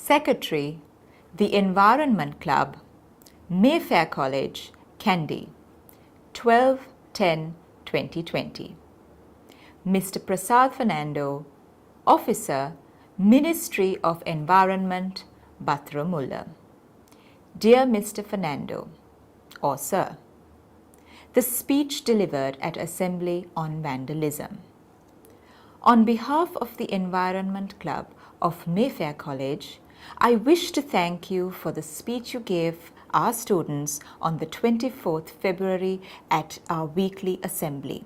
Secretary, the Environment Club, Mayfair College, Kandy, 12/10/2020. Mr. Prasad Fernando, Officer, Ministry of Environment, Baramulla. Dear Mr. Fernando, or Sir, the speech delivered at Assembly on Vandalism. On behalf of the Environment Club of Mayfair College, I wish to thank you for the speech you gave our students on the 24th February at our weekly assembly.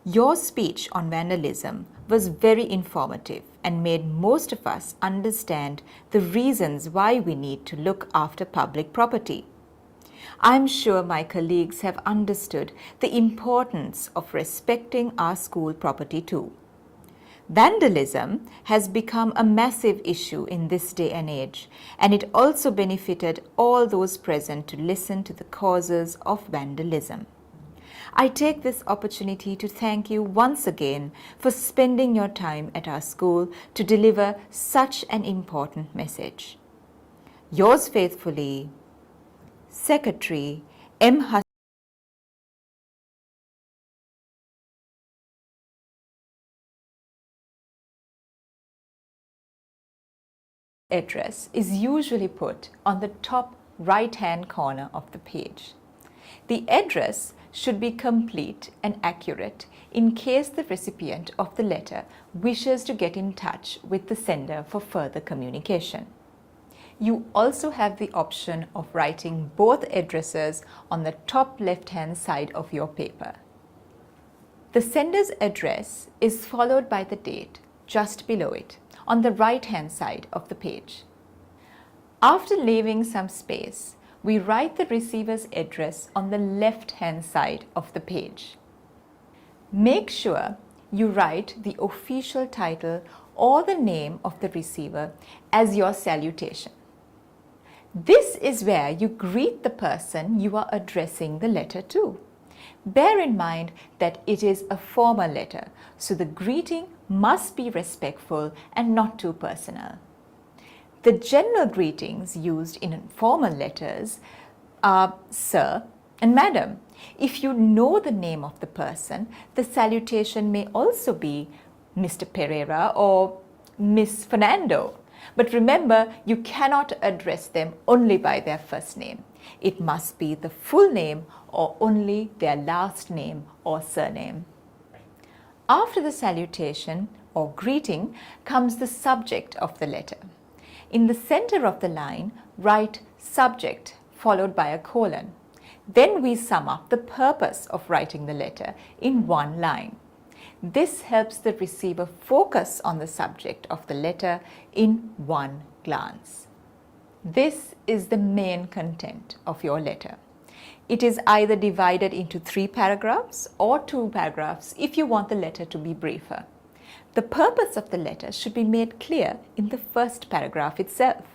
Your speech on vandalism was very informative and made most of us understand the reasons why we need to look after public property. I am sure my colleagues have understood the importance of respecting our school property too. Vandalism has become a massive issue in this day and age, and it also benefited all those present to listen to the causes of vandalism. I take this opportunity to thank you once again for spending your time at our school to deliver such an important message. Yours faithfully, Secretary M. Address is usually put on the top right-hand corner of the page. The address should be complete and accurate in case the recipient of the letter wishes to get in touch with the sender for further communication. You also have the option of writing both addresses on the top left-hand side of your paper. The sender's address is followed by the date just below it on the right-hand side of the page. After leaving some space, we write the receiver's address on the left-hand side of the page. Make sure you write the official title or the name of the receiver as your salutation. This is where you greet the person you are addressing the letter to. Bear in mind that it is a formal letter, so the greeting must be respectful and not too personal. The general greetings used in formal letters are Sir and Madam. If you know the name of the person, the salutation may also be Mr. Pereira or Miss Fernando. But remember, you cannot address them only by their first name. It must be the full name or only their last name or surname. After the salutation or greeting comes the subject of the letter. In the center of the line, write subject followed by a colon. Then we sum up the purpose of writing the letter in one line. This helps the receiver focus on the subject of the letter in one glance. This is the main content of your letter. It is either divided into 3 paragraphs or 2 paragraphs if you want the letter to be briefer. The purpose of the letter should be made clear in the first paragraph itself.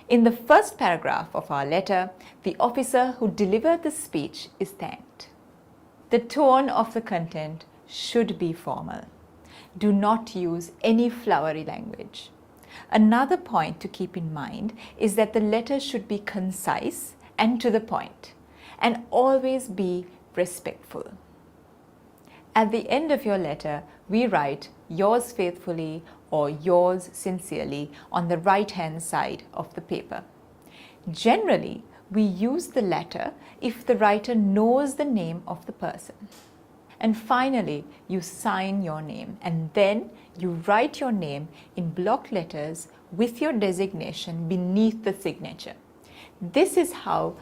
In the first paragraph of our letter, the officer who delivered the speech is thanked. The tone of the content should be formal. Do not use any flowery language. Another point to keep in mind is that the letter should be concise and to the point, and always be respectful. At the end of your letter, we write yours faithfully or yours sincerely on the right-hand side of the paper. Generally, we use the latter if the writer knows the name of the person. And finally, you sign your name and then you write your name in block letters with your designation beneath the signature. This is how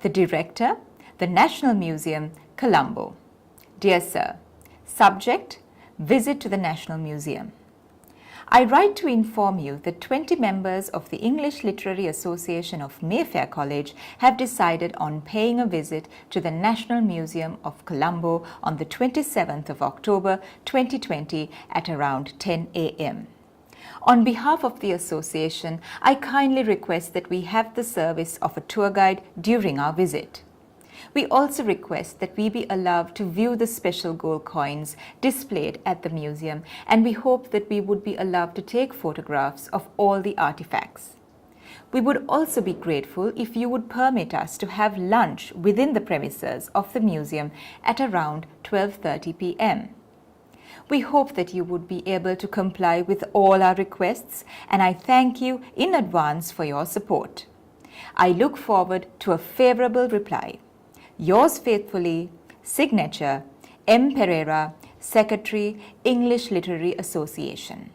The Director, the National Museum, Colombo. Dear Sir, Subject, Visit to the National Museum. I write to inform you that 20 members of the English Literary Association of Mayfair College have decided on paying a visit to the National Museum of Colombo on the 27th of October 2020 at around 10 a.m. On behalf of the association, I kindly request that we have the service of a tour guide during our visit. We also request that we be allowed to view the special gold coins displayed at the museum, and we hope that we would be allowed to take photographs of all the artifacts. We would also be grateful if you would permit us to have lunch within the premises of the museum at around 12:30 p.m. We hope that you would be able to comply with all our requests, and I thank you in advance for your support. I look forward to a favorable reply. Yours faithfully, Signature, M. Pereira, Secretary, English Literary Association.